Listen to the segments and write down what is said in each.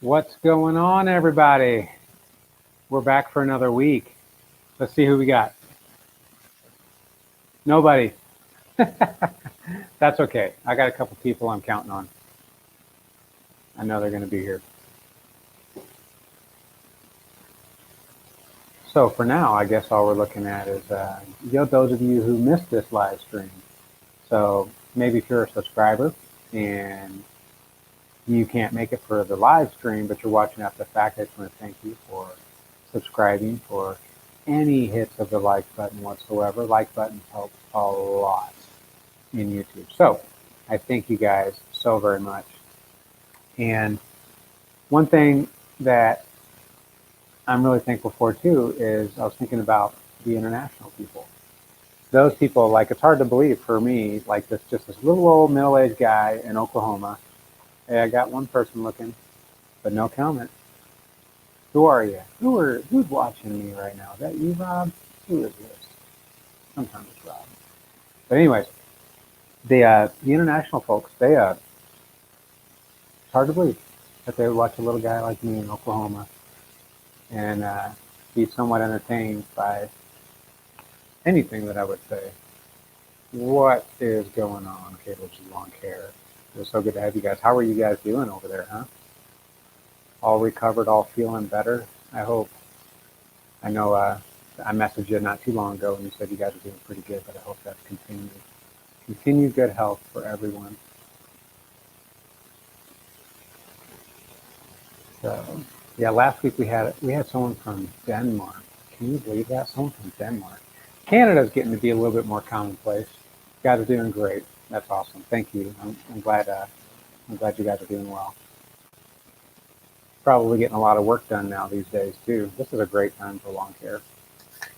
What's going on, everybody? We're back for another week. Let's see who we got. Nobody. That's okay. I got a couple people I'm counting on. I know they're going to be here. So for now, I guess all we're looking at is those of you who missed this live stream. So maybe if you're a subscriber and you can't make it for the live stream, but you're watching after the fact, I just want to thank you for subscribing, for any hits of the like button whatsoever. Like buttons help a lot in YouTube. So I thank you guys so very much. And one thing that I'm really thankful for too is I was thinking about the international people. Those people, like, it's hard to believe for me, like this little old middle-aged guy in Oklahoma. Hey, I got one person looking, but no comment. Who are you? Who's watching me right now? Is that you, Rob? Who is this? Sometimes it's Rob. But anyways, the international folks, it's hard to believe that they would watch a little guy like me in Oklahoma and be somewhat entertained by anything that I would say. What is going on, Caleb's long hair? It was so good to have you guys. How are you guys doing over there, huh? All recovered, all feeling better, I hope. I know I messaged you not too long ago and you said you guys are doing pretty good, but I hope that's continued. Continued good health for everyone. So, yeah, last week we had someone from Denmark. Can you believe that? Someone from Denmark. Canada's getting to be a little bit more commonplace. You guys are doing great. That's awesome. Thank you. I'm glad you guys are doing well. Probably getting a lot of work done now these days too. This is a great time for lawn care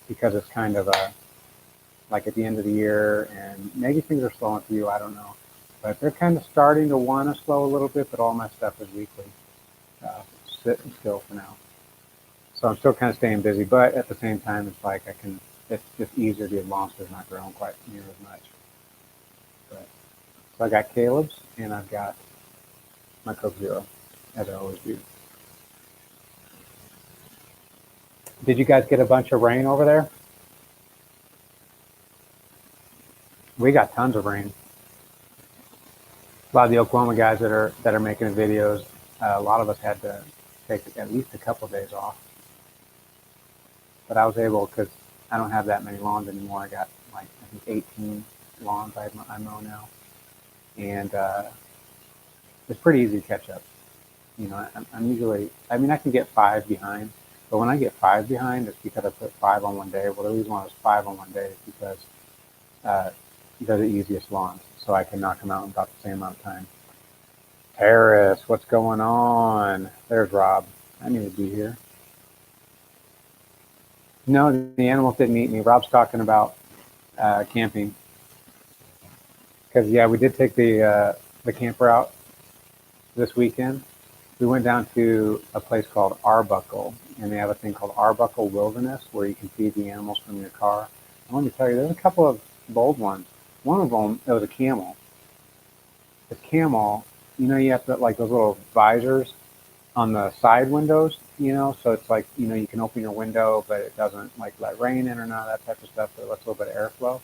because it's kind of like at the end of the year, and maybe things are slowing for you. I don't know, but they're kind of starting to want to slow a little bit. But all my stuff is weekly, sitting still for now. So I'm still kind of staying busy, but at the same time, it's like it's just easier to get monsters not growing quite near as much. But so I got Caleb's and I've got my Coke Zero, as I always do. Did you guys get a bunch of rain over there? We got tons of rain. A lot of the Oklahoma guys that are making videos, a lot of us had to take at least a couple of days off. But I was able, because I don't have that many lawns anymore. I got like I think 18 lawns I mow now, and it's pretty easy to catch up. You know, I'm usually, I mean, I can get 5 behind, but when I get 5 behind, it's because I put 5 on one day. Well, the reason why it's 5 on one day is because they're the easiest lawns, so I can knock them out in about the same amount of time. Paris, what's going on? There's Rob. I need to be here. No, the animals didn't eat me. Rob's talking about camping. Because, yeah, we did take the camper out this weekend. We went down to a place called Arbuckle, and they have a thing called Arbuckle Wilderness where you can feed the animals from your car. And let me tell you, there's a couple of bold ones. One of them, it was a camel. The camel, you know, you have to put like those little visors on the side windows, you know, so it's like, you know, you can open your window, but it doesn't like let rain in or none of that type of stuff, but it lets a little bit of airflow.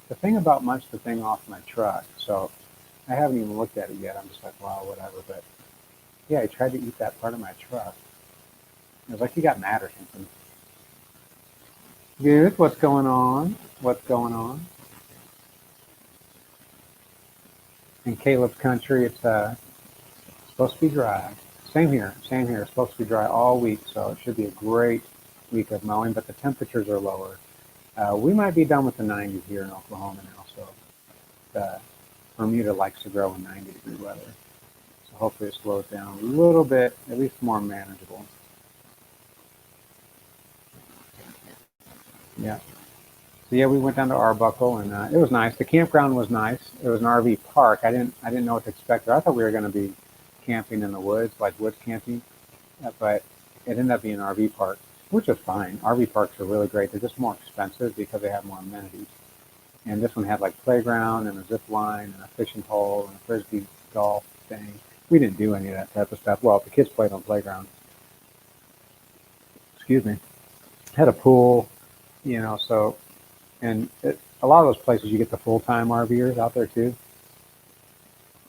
The thing about much the thing off my truck, so I haven't even looked at it yet. I'm just like, wow, whatever. But yeah, he tried to eat that part of my truck. It was like he got mad or something. Good. What's going on? What's going on? In Caleb's country, it's supposed to be dry. Same here. Same here. It's supposed to be dry all week, so it should be a great week of mowing. But the temperatures are lower. We might be done with the 90s here in Oklahoma now. So Bermuda likes to grow in 90-degree weather. So hopefully it slows down a little bit, at least more manageable. Yeah. So yeah, we went down to Arbuckle, and it was nice. The campground was nice. It was an RV park. I didn't know what to expect. I thought we were going to be camping in the woods, like woods camping, but it ended up being an RV park, which is fine. RV parks are really great. They're just more expensive because they have more amenities. And this one had like playground and a zip line and a fishing pole and a frisbee golf thing. We didn't do any of that type of stuff. Well, the kids played on the playground. Excuse me. Had a pool, so, and a lot of those places you get the full-time RVers out there too.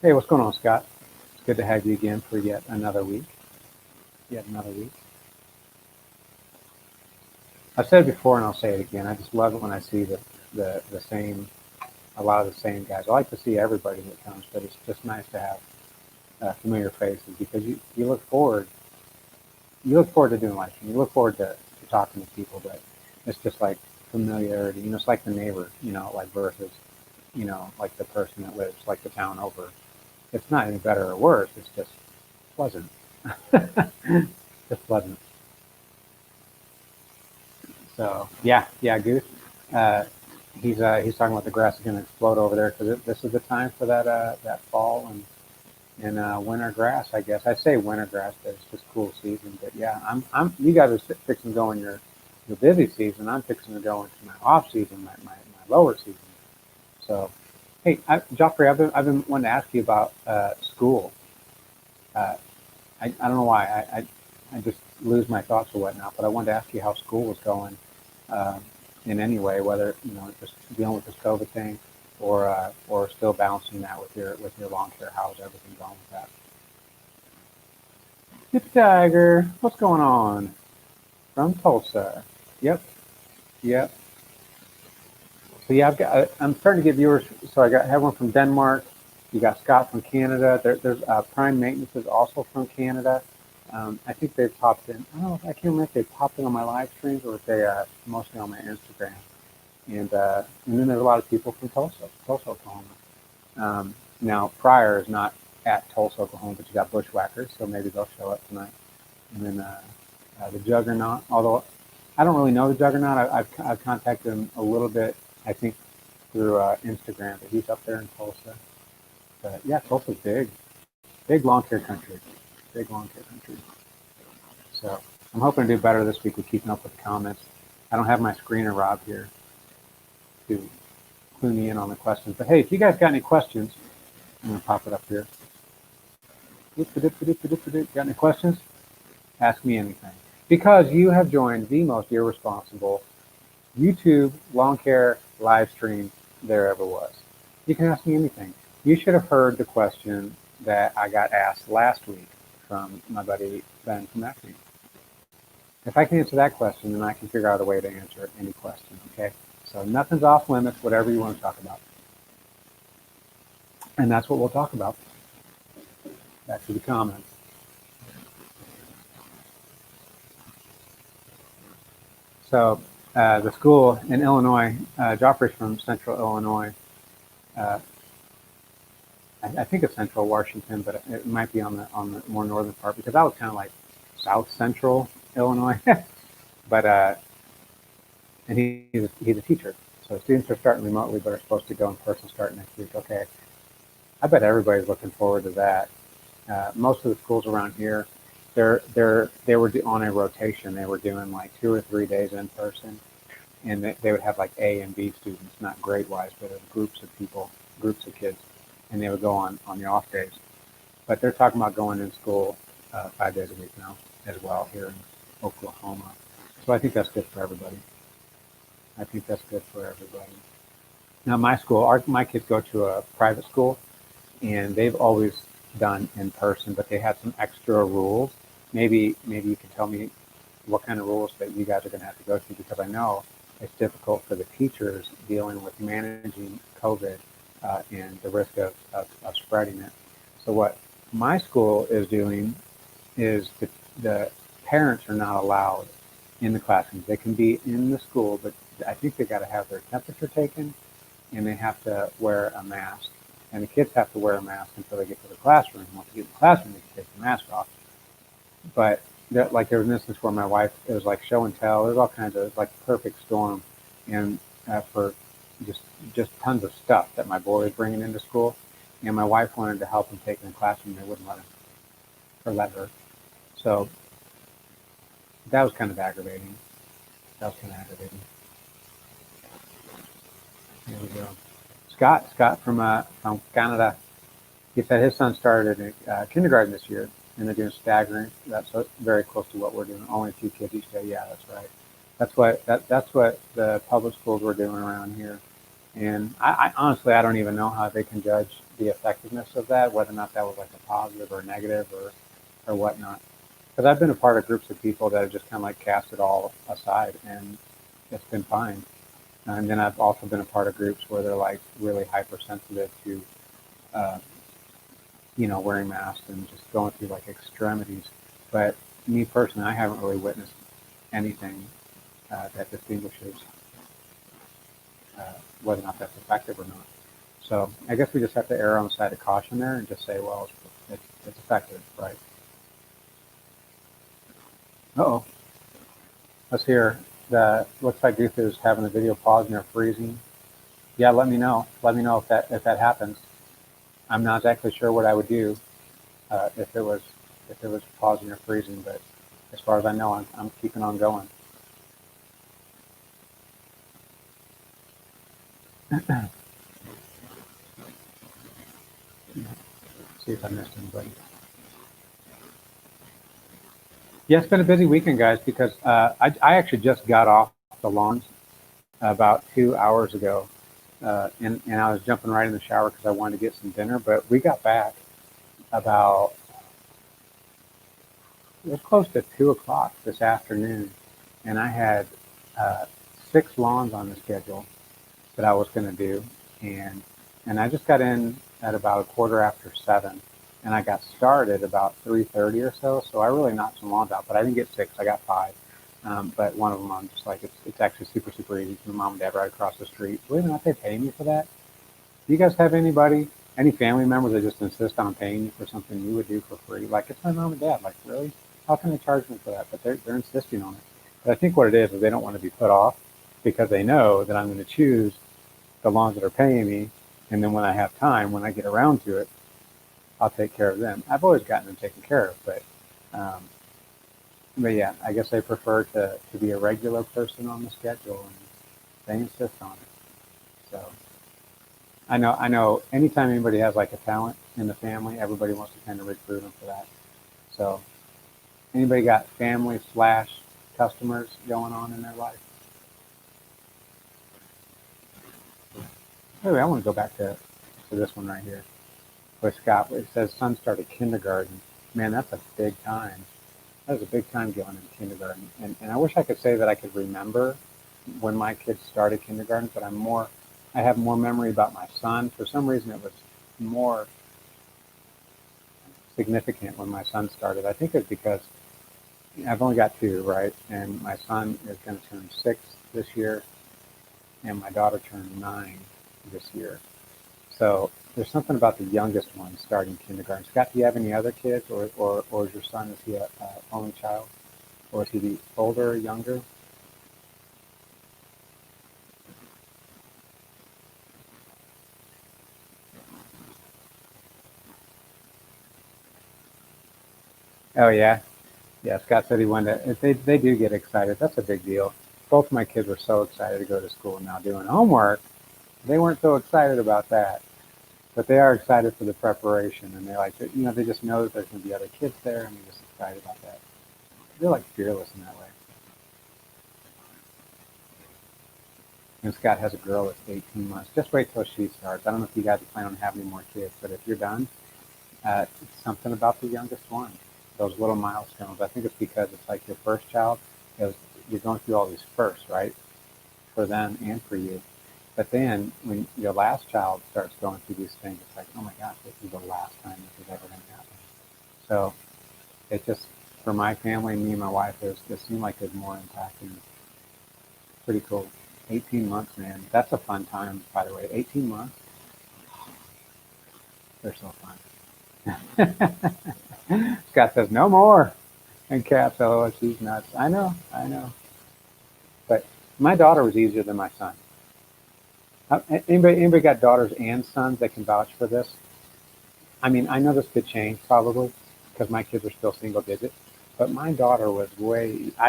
Hey, what's going on, Scott? It's good to have you again for yet another week. Yet another week. I've said it before and I'll say it again. I just love it when I see the same, a lot of the same guys. I like to see everybody that comes, but it's just nice to have familiar faces because you look forward to doing life. You look forward to talking to people, but it's just like familiarity. It's like the neighbor, like versus, like the person that lives like the town over. It's not any better or worse. It's just pleasant. Just pleasant. So yeah, Goose. Uh, he's talking about the grass is going to explode over there because this is the time for that fall and winter grass. I guess I say winter grass, but it's just cool season. But yeah, I'm you guys are fixing to go in your busy season. I'm fixing to go into my off season, my lower season. So hey, Joffrey, I've been wanting to ask you about school. Uh, I don't know why I just lose my thoughts or whatnot, but I wanted to ask you how school was going uh, in any way, whether just dealing with this COVID thing or still balancing that with your lawn care. How's everything going with that? It's Tiger. What's going on from Tulsa? Yep, yep. So yeah, I'm starting to get viewers. So have one from Denmark. You got Scott from Canada. There's Prime Maintenance is also from Canada. I think they've popped in. I don't know. I can't remember if they popped in on my live streams or if they mostly on my Instagram. And then there's a lot of people from Tulsa, Oklahoma. Now Pryor is not at Tulsa, Oklahoma, but you got Bushwhackers, so maybe they'll show up tonight. And then the Juggernaut. Although I don't really know the Juggernaut, I've contacted him a little bit. I think through Instagram, but he's up there in Tulsa. But yeah, Tulsa's big lawn care country, big lawn care country. So I'm hoping to do better this week with keeping up with the comments. I don't have my screener Rob here to clue me in on the questions. But hey, if you guys got any questions, I'm gonna pop it up here. Got any questions? Ask me anything. Because you have joined the most irresponsible YouTube lawn care live stream there ever was. You can ask me anything. You should have heard the question that I got asked last week from my buddy Ben from Acme. If I can answer that question, then I can figure out a way to answer any question, okay? So nothing's off limits, whatever you want to talk about. And that's what we'll talk about. Back to the comments. So the school in Illinois, Joffrey's from Central Illinois. Uh, I think it's Central Washington, but it might be on the more northern part because I was kind of like South Central Illinois. But and he's a teacher, so students are starting remotely, but are supposed to go in person starting next week. Okay, I bet everybody's looking forward to that. Most of the schools around here, they were on a rotation. They were doing like 2 or 3 days in person, and they would have like A and B students, not grade wise, but groups of people, groups of kids, and they would go on the off days. But they're talking about going in school 5 days a week now as well here in Oklahoma. So I think that's good for everybody. I think that's good for everybody. Now my school, my kids go to a private school, and they've always done in person, but they had some extra rules. Maybe you can tell me what kind of rules that you guys are going to have to go through because I know it's difficult for the teachers dealing with managing COVID and the risk of spreading it. So what my school is doing is the parents are not allowed in the classrooms. They can be in the school, but I think they got to have their temperature taken and they have to wear a mask. And the kids have to wear a mask until they get to the classroom. Once they get in the classroom, they can take the mask off. But like there was an instance where my wife, it was like show and tell. There's all kinds of, it's like perfect storm, and for just tons of stuff that my boy was bringing into school. And my wife wanted to help him take it in the classroom. They wouldn't let him or let her. So that was kind of aggravating. Here we go. Scott from Canada. he said his son started in kindergarten this year, and they're doing staggering. That's very close to what we're doing. Only 2 kids each day. Yeah, that's right. That's what the public schools were doing around here. And I honestly, I don't even know how they can judge the effectiveness of that, whether or not that was like a positive or a negative or whatnot. Because I've been a part of groups of people that have just kind of like cast it all aside, and it's been fine. And then I've also been a part of groups where they're like really hypersensitive to, uh, wearing masks and just going through like extremities. But me personally, I haven't really witnessed anything that distinguishes whether or not that's effective or not. So I guess we just have to err on the side of caution there and just say, well, it's effective, right? Uh-oh. Let's hear. Looks like Goof is having a video pause and they're freezing. Yeah, let me know. Let me know if that happens. I'm not exactly sure what I would do if it was pausing or freezing, but as far as I know, I'm keeping on going. See if I missed anybody. Yeah, it's been a busy weekend, guys, because I actually just got off the lawns about 2 hours ago, and I was jumping right in the shower because I wanted to get some dinner. But we got back about it was close to 2 o'clock this afternoon, and I had uh, 6 lawns on the schedule that I was going to do, and and I just got in at about a quarter after 7, and I got started about 3:30 or so. So I really knocked some lawns out, but I didn't get 6. I got 5. But one of them, I'm just like, it's actually super, super easy. My mom and dad right across the street. Believe it or not, they pay me for that. Do you guys have any family members that just insist on paying you for something you would do for free? Like, it's my mom and dad. Like, really? How can they charge me for that? But they're insisting on it. But I think what it is they don't want to be put off because they know that I'm going to choose the lawns that are paying me. And then when I have time, when I get around to it, I'll take care of them. I've always gotten them taken care of, um, but yeah, I guess they prefer to be a regular person on the schedule, and they insist on it. So I know. Anytime anybody has like a talent in the family, everybody wants to kind of recruit them for that. So anybody got family slash customers going on in their life? Anyway, I want to go back to this one right here with Scott. It says son started kindergarten. Man, that's a big time. That was a big time going into kindergarten. And I wish I could say that I could remember when my kids started kindergarten, but I have more memory about my son. For some reason, it was more significant when my son started. I think it's because I've only got 2, right? And my son is going to turn 6 this year, and my daughter turned 9 this year. So there's something about the youngest one starting kindergarten. Scott, do you have any other kids, or is your son, is he a only child? Or is he the older or younger? Oh, yeah. Yeah, Scott said he wanted to. They do get excited. That's a big deal. Both my kids were so excited to go to school now doing homework. They weren't so excited about that, but they are excited for the preparation, and they like, they just know that there's going to be other kids there, and they're just excited about that. They're like fearless in that way. And Scott has a girl that's 18 months. Just wait till she starts. I don't know if you guys plan on having any more kids, but if you're done, it's something about the youngest one. Those little milestones. I think it's because it's like your first child. It was, you're going through all these firsts, right? For them and for you. But then when your last child starts going through these things, it's like, oh my gosh, this is the last time this is ever going to happen. So it just, for my family, me and my wife, it seemed like there's more impact, and pretty cool. 18 months, man. That's a fun time, by the way. 18 months, they're so fun. Scott says, no more. And caps, oh, she's nuts. I know. But my daughter was easier than my son. Anybody got daughters and sons that can vouch for this? I mean, I know this could change probably because my kids are still single digit, but I think my daughter was way easier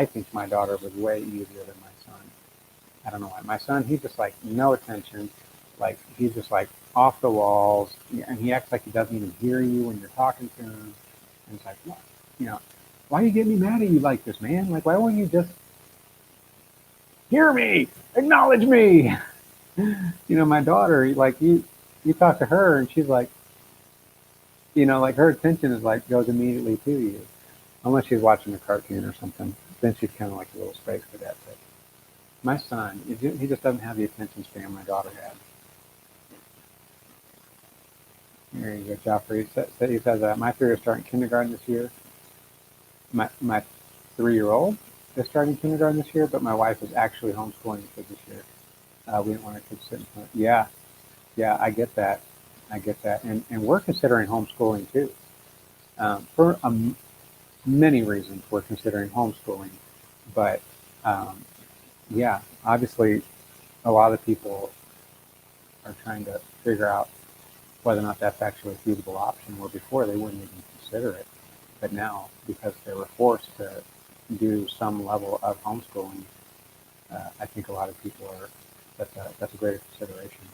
than my son. I don't know why. My son, he's just like no attention. Like he's just like off the walls, and he acts like he doesn't even hear you when you're talking to him. And it's like, what? You know, why are you getting me mad at you like this, man? Like, why won't you just hear me, acknowledge me? My daughter, like you talk to her, and she's like, like her attention is like goes immediately to you, unless she's watching a cartoon or something. Then she's kind of like a little space cadet. But my son, he just doesn't have the attention span my daughter had. There you go, Joffrey. He says, my three are starting kindergarten this year. My 3-year-old is starting kindergarten this year, but my wife is actually homeschooling the kids this year. We didn't want our kids to sit in front. Yeah, I get that. And we're considering homeschooling too. For many reasons, we're considering homeschooling. But yeah, obviously, a lot of people are trying to figure out whether or not that's actually a feasible option, where before they wouldn't even consider it. But now, because they were forced to do some level of homeschooling, I think a lot of people that's a greater consideration.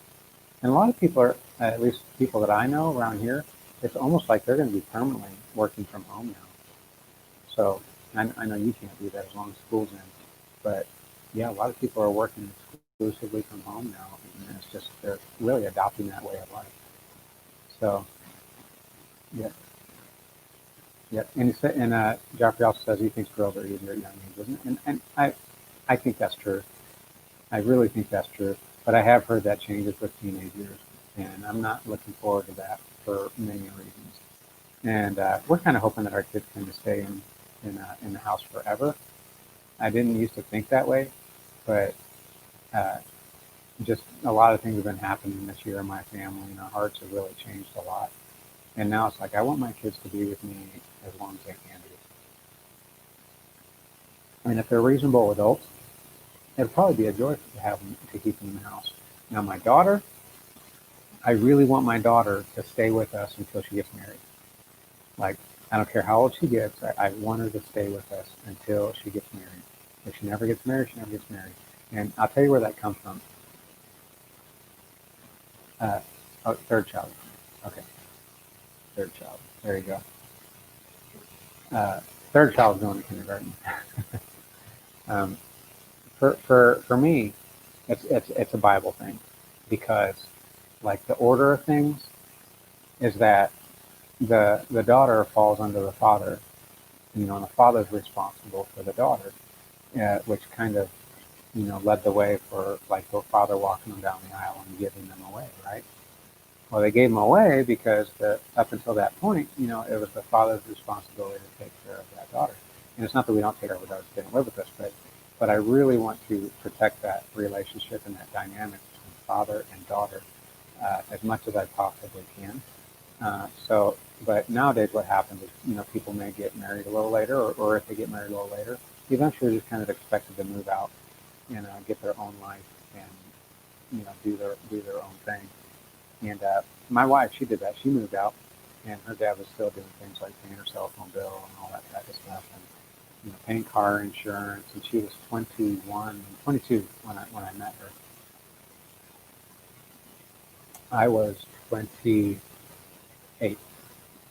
And a lot of people are, at least people that I know around here, it's almost like they're going to be permanently working from home now. So I know you can't do that as long as school's in. But yeah, a lot of people are working exclusively from home now. And it's just, they're really adopting that way of life. So, yeah. Yeah. And Joffrey also says he thinks girls are easier at young ages. And I think that's true. I really think that's true. But I have heard that changes with teenage years. And I'm not looking forward to that for many reasons. And we're kind of hoping that our kids can stay in the house forever. I didn't used to think that way, but uh, just a lot of things have been happening this year in my family, and our hearts have really changed a lot. And now it's like I want my kids to be with me as long as they can be. I mean, if they're reasonable adults, it'd probably be a joy to have them to keep them in the house. Now, my daughter, I really want my daughter to stay with us until she gets married. Like, I don't care how old she gets. I want her to stay with us until she gets married. If she never gets married, she never gets married. And I'll tell you where that comes from. Uh, third child. Okay, third child. There you go. Uh, Third child is going to kindergarten. um, for me, it's a Bible thing, because like the order of things is that the daughter falls under the father, and the father's responsible for the daughter, which kind of led the way for like the father walking them down the aisle and giving them away, right? Well, they gave them away because up until that point, it was the father's responsibility to take care of that daughter. And it's not that we don't take care of our daughters who didn't live with us, but I really want to protect that relationship and that dynamic between father and daughter as much as I possibly can. But nowadays what happens is, people may get married a little later, or if they get married a little later, eventually they're just kind of expected to move out and get their own life and, do their own thing. And my wife, she did that. She moved out, and her dad was still doing things like paying her cell phone bill and all that type of stuff, and paying car insurance. And she was 22 when I met her. I was 28.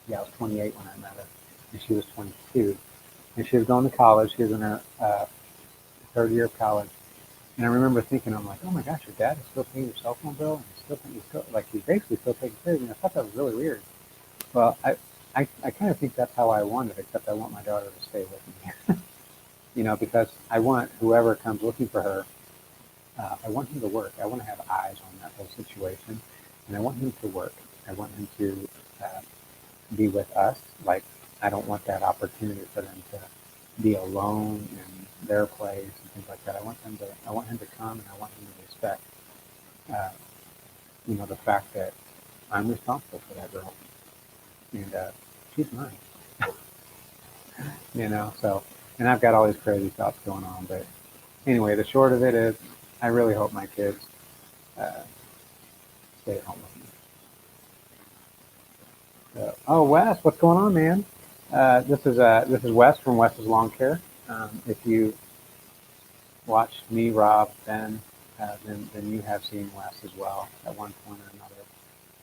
Yeah, I was 28 when I met her, and she was 22. And she was going to college. She was in her third year of college. And I remember thinking, I'm like, oh my gosh, your dad is still paying your cell phone bill, and he's basically still taking care of you. And I thought that was really weird. Well, I kind of think that's how I want it, except I want my daughter to stay with me. Because I want whoever comes looking for her, I want him to work. I want to have eyes on that whole situation, and I want him to work. I want him to be with us. Like, I don't want that opportunity for them to be alone in their place and things like that. I want him to come, and I want him to respect, the fact that I'm responsible for that girl, and she's mine. So, and I've got all these crazy thoughts going on, but anyway, the short of it is, I really hope my kids uh, stay at home with me. Oh, Wes, what's going on, man? This is Wes from Wes's Lawn Care. If you watched me, Rob, Ben, then you have seen Wes as well at one point or another.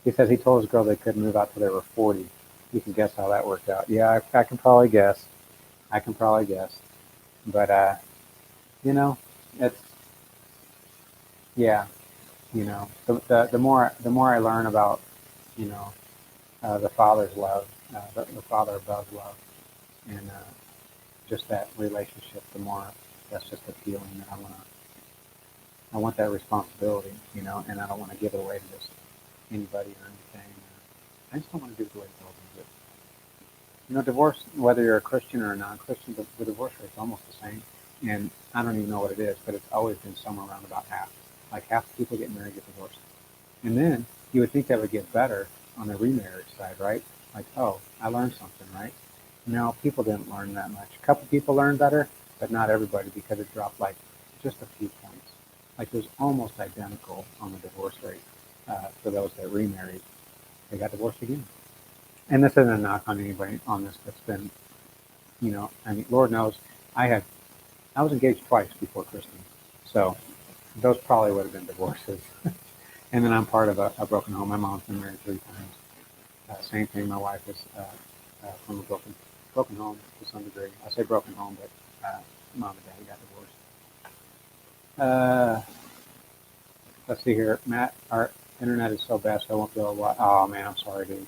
He says he told his girl they couldn't move out till they were 40. You can guess how that worked out. Yeah, I can probably guess. I can probably guess. But you know, it's yeah, the more I learn about, you know, the Father's love, the Father above love, and just that relationship, the more that's just a feeling that I want that responsibility, and I don't want to give it away to just anybody or anything. I just don't want to do it the way the world does it. Divorce, whether you're a Christian or a non-Christian, the divorce rate's almost the same. And I don't even know what it is, but it's always been somewhere around about half. Like half the people get married get divorced. And then you would think that would get better on the remarriage side, right? Like, oh, I learned something, right? No, people didn't learn that much. A couple people learned better, but not everybody because it dropped like just a few points. Like it was almost identical on the divorce rate for those that remarried. They got divorced again. And this isn't a knock on anybody on this that's been, I mean, Lord knows I was engaged twice before Kristen. So those probably would have been divorces. And then I'm part of a broken home. My mom's been married 3 times. Same thing. My wife is from a broken home to some degree. I say broken home, but mom and dad got divorced. Let's see here, Matt. Our internet is so bad, so I won't be able to watch. Oh man, I'm sorry, dude.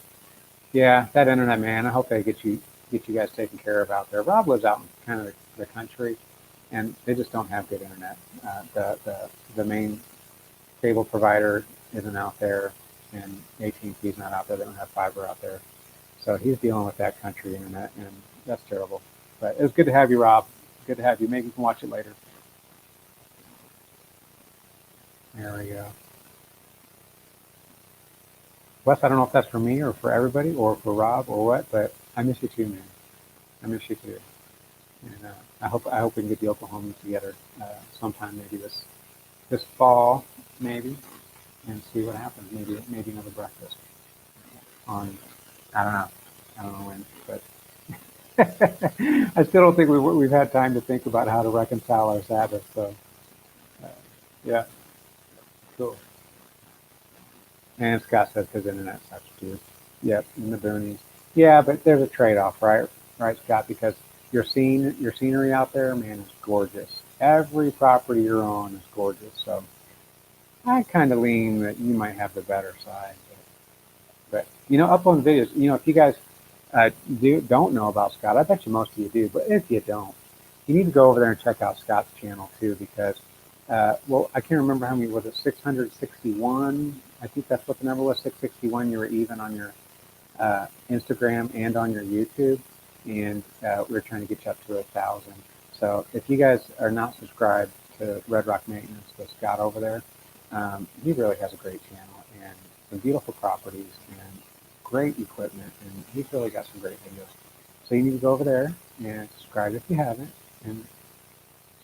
Yeah, that internet, man. I hope they get you guys taken care of out there. Rob lives out in kind of the country, and they just don't have good internet. The main cable provider isn't out there, and AT&T is not out there. They don't have fiber out there, so he's dealing with that country internet, and that's terrible. But it was good to have you, Rob. Good to have you. Maybe you can watch it later. There we go. Wes, I don't know if that's for me or for everybody or for Rob or what, but I miss you too, man. I miss you too. And I hope we can get the Oklahoma together sometime, maybe this fall, maybe, and see what happens. Maybe another breakfast on, I don't know, I don't know when, but I still don't think we've had time to think about how to reconcile our Sabbath. So uh, yeah, cool. And Scott says his internet sucks too. Yep, in the boonies. Yeah, but there's a trade-off, right? Right, Scott? Because your scenery out there, man, is gorgeous. Every property you're on is gorgeous. So I kind of lean that you might have the better side. But uploading videos. If you guys don't know about Scott, I bet you most of you do. But if you don't, you need to go over there and check out Scott's channel too, because well, I can't remember how many was it, 661. I think that's what the number was, 661. You were even on your Instagram and on your YouTube, and we are trying to get you up to 1,000. So if you guys are not subscribed to Red Rock Maintenance with Scott over there, he really has a great channel and some beautiful properties and great equipment, and he's really got some great videos. So you need to go over there and subscribe if you haven't, and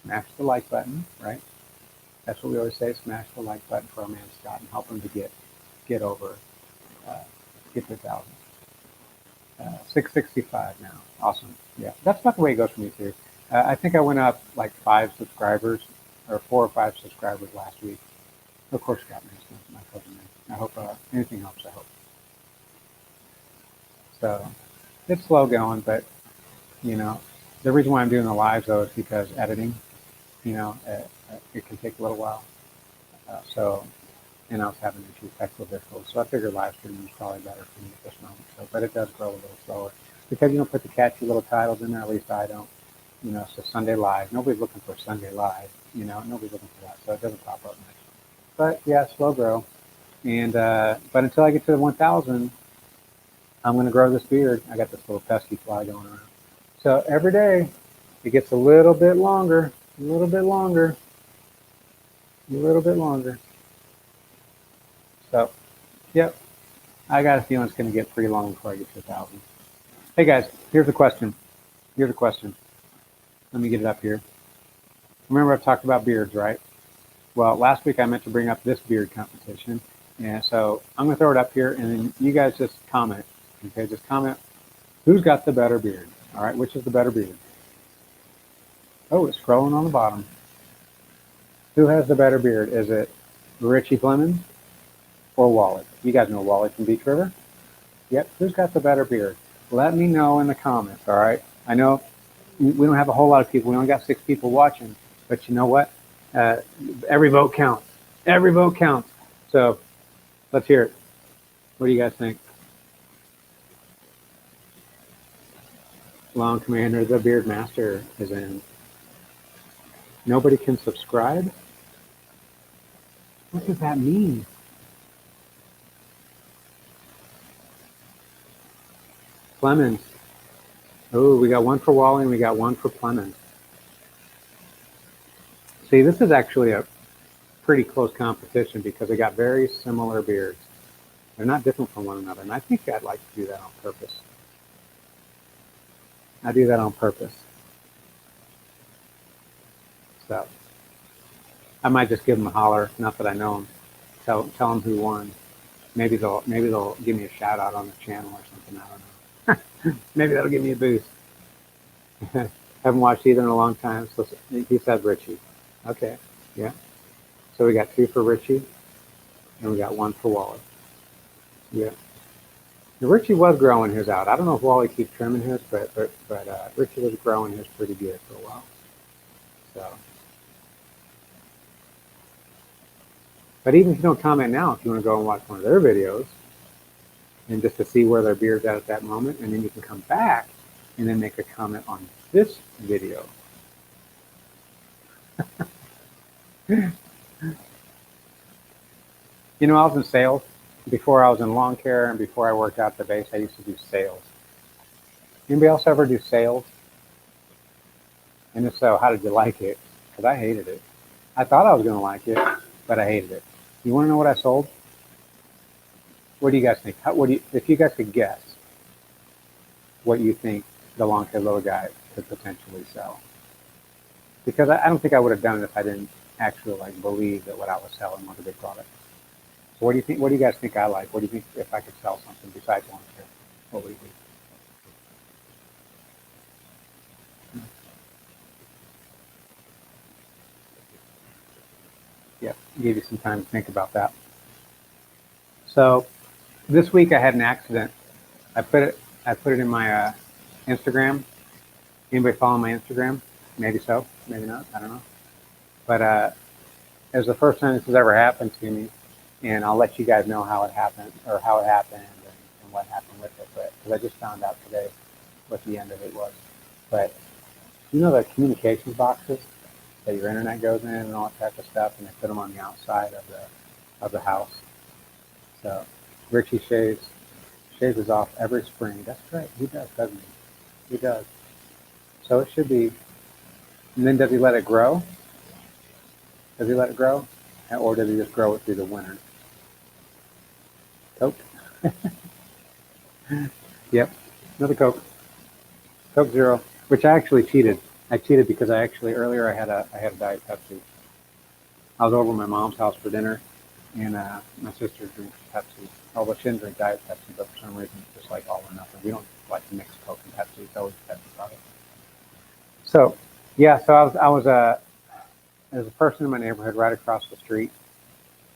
smash the like button, right? That's what we always say, smash the like button for our man Scott and help him to get over, uh, get to 1,000. 665 now. Awesome. Yeah, that's not the way it goes for me too. I think I went up like 5 subscribers, or 4 or 5 subscribers last week. Of course, Scott Mason, my cousin. I hope anything helps. I hope. So it's slow going, but you know, the reason why I'm doing the lives though is because editing. It can take a little while. So, and I was having issues, technical difficulties. So I figured live streaming is probably better for me at this moment. So, but it does grow a little slower because you don't put the catchy little titles in there. At least I don't. So Sunday Live. Nobody's looking for Sunday Live. Nobody's looking for that. So it doesn't pop up much. But yeah, slow grow. And but until I get to the 1,000, I'm going to grow this beard. I got this little pesky fly going around. So every day it gets a little bit longer, a little bit longer, a little bit longer. So, yep, I got a feeling it's going to get pretty long before I get to 1,000. Hey guys, here's a question. Here's a question. Let me get it up here. Remember I've talked about beards, right? Well, last week I meant to bring up this beard competition. And so I'm going to throw it up here, and then you guys just comment. Okay, just comment who's got the better beard. All right, which is the better beard? Oh, it's scrolling on the bottom. Who has the better beard? Is it Richie Plemons? or Wally? You guys know Wally from Beach River? Yep. Who's got the better beard? Let me know in the comments, all right? I know we don't have a whole lot of people. We only got 6 people watching. But you know what? Every vote counts. Every vote counts. So let's hear it. What do you guys think? Long Commander, the Beard Master is in. Nobody can subscribe? What does that mean? Plemons. Oh, we got one for Wally and we got one for Plemons. See, this is actually a pretty close competition because they got very similar beards. They're not different from one another, and I think I'd like to do that on purpose. I do that on purpose. So I might just give them a holler, not that I know them. Tell them who won. Maybe they'll give me a shout out on the channel or something. I don't know. Maybe that'll give me a boost. Haven't watched either in a long time. So he said Richie. Okay, yeah. So we got 2 for Richie, and we got 1 for Wally. Yeah. Now, Richie was growing his out. I don't know if Wally keeps trimming his, but Richie was growing his pretty good for a while. So, but even if you don't comment now, if you want to go and watch one of their videos, and just to see where their beard's at that moment, and then you can come back and then make a comment on this video. You know, I was in sales. Before I was in lawn care and before I worked out the base, I used to do sales. Anybody else ever do sales? And if so, how did you like it? Because I hated it. I thought I was going to like it, but I hated it. You want to know what I sold? What do you guys think? If you guys could guess what you think the lawn care little guy could potentially sell? Because I don't think I would have done it if I didn't actually believe that what I was selling was a good product. So what do you think? What do you guys think I like? What do you think if I could sell something besides lawn care? What would it be? Yep, give you some time to think about that. So this week I had an accident. I put it in my Instagram. Anybody follow my Instagram? Maybe so, maybe not. I don't know. But it was the first time this has ever happened to me, and I'll let you guys know how it happened and what happened with it. But because I just found out today what the end of it was. But you know the communications boxes that your internet goes in and all that type of stuff, and they put them on the outside of the house. So Richie shaves his off every spring. That's right, he does, doesn't he? He does. So it should be. And then does he let it grow? Does he let it grow? Or does he just grow it through the winter? Coke. Yep, another Coke. Coke Zero, which I actually cheated. I cheated because earlier I had a Diet Pepsi. I was over at my mom's house for dinner, and my sister drinks Pepsi. Although she didn't drink Diet Pepsi, but for some reason it's just like all or nothing. We don't like to mix Coke and Pepsi. It's always a Pepsi product. So yeah, so there's a person in my neighborhood right across the street,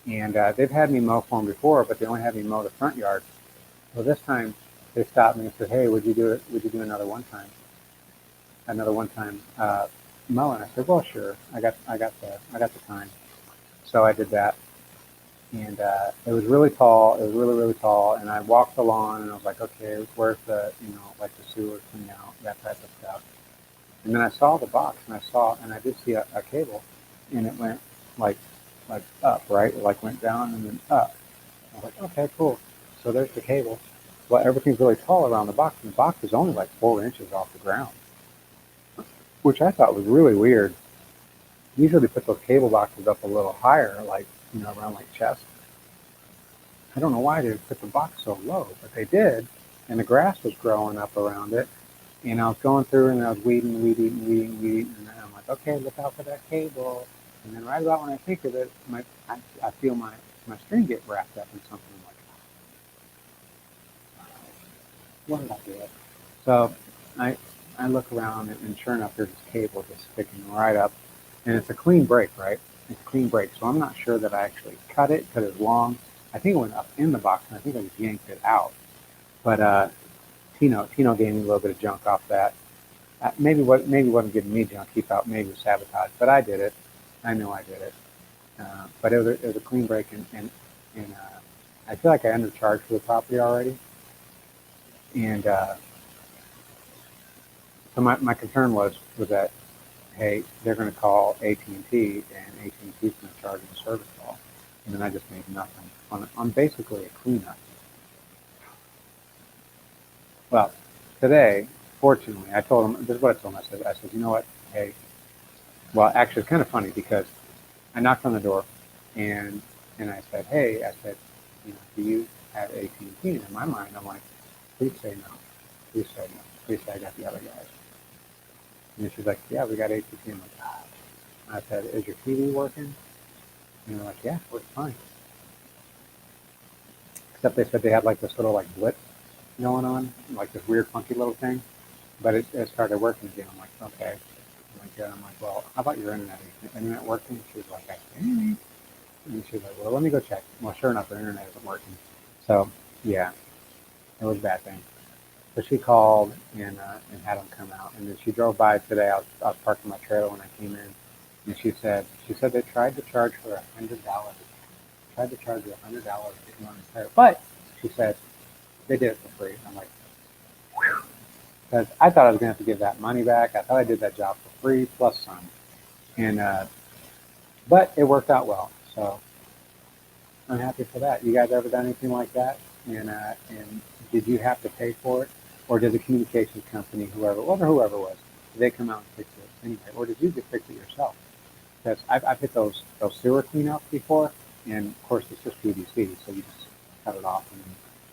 and they've had me mow for them before, but they only had me mow the front yard. Well, this time they stopped me and said, "Hey, would you do another one time mowing?" I said, "Well, sure. I got the time." So I did that, and it was really tall. It was really, really tall, and I walked the lawn, and I was like, "Okay, where's the the sewer clean out, that type of stuff." And then I saw the box, and I did see a cable, and it went like up, right? It went down and then up. I was like, okay, cool. So there's the cable. Well, everything's really tall around the box, and the box is only 4 inches off the ground, which I thought was really weird. Usually they put those cable boxes up a little higher, around chest. I don't know why they put the box so low, but they did, and the grass was growing up around it. And I was going through and I was weeding, and I'm like, okay, look out for that cable. And then right about when I think of it, I feel my string get wrapped up in something. I'm like, what did I do? So I look around, and sure enough, there's this cable just sticking right up. And it's a clean break, right? It's a clean break. So I'm not sure that I actually cut it because it's long. I think it went up in the box, and I think I just yanked it out. But Tino gave me a little bit of junk off that. Maybe wasn't giving me junk. He thought maybe it was sabotage, but I did it. I know I did it. But it was a clean break, and I feel like I undercharged for the property already. And so my concern was that, hey, they're going to call AT&T, and AT&T is going to charge them a service call, and then I just made nothing on basically a cleanup. Well, today, fortunately, I told them, this is what I told them. I said, you know what, hey, well, actually, it's kind of funny because I knocked on the door, and I said, hey, I said, do you have AT&T? And in my mind, I'm like, please say no, please say no, please say I got the other guys. And she's like, yeah, we got AT&T. I'm like, ah. I said, is your TV working? And they're like, yeah, it works fine. Except they said they had like this little like blitz going on, like this weird funky little thing. But it started working again. I'm like, okay. I'm like, well, how about your internet? Is your internet working? She was like, I think. And she was like, well, let me go check. Well, sure enough, her internet isn't working. So, yeah, it was a bad thing. So she called and had them come out. And then she drove by today. I was parking my trailer when I came in. And she said they tried to charge her $100. Tried to charge her $100 to come on the trailer. But she said they did it for free. I'm like, whew. Because I thought I was going to have to give that money back. I thought I did that job for free plus some. And but it worked out well. So I'm happy for that. You guys ever done anything like that? And did you have to pay for it? Or did the communications company, whoever it was, did they come out and fix it anyway? Or did you just fix it yourself? Because I've hit those sewer cleanouts before, and of course it's just PVC, so you just cut it off and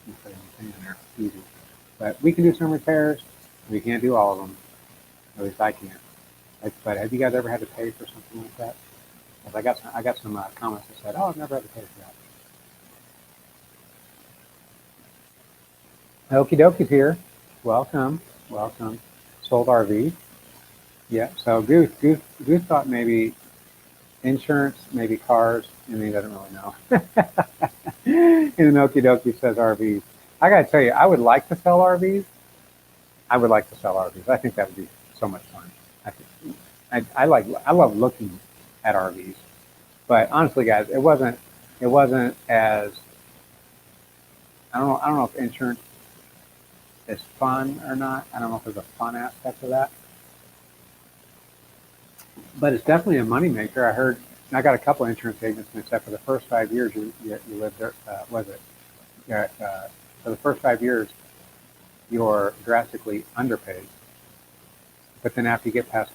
you put anything in there. Easy. But we can do some repairs. We can't do all of them. At least I can't. But have you guys ever had to pay for something like that? Because I got some comments that said, "Oh, I've never had to pay for that." Okie dokie here. Welcome, welcome. Sold RV. Yeah. So Goose thought maybe insurance, maybe cars, and he doesn't really know. And then Okie dokie says RVs. I gotta tell you, I would like to sell RVs. I would like to sell RVs. I think that would be so much fun. I love looking at RVs, but honestly, guys, it wasn't as I don't know if insurance is fun or not. I don't know if there's a fun aspect of that, but it's definitely a moneymaker. I heard. I got a couple of insurance agents and said for the first 5 years you lived there. Was it? For the first 5 years you're drastically underpaid. But then after you get past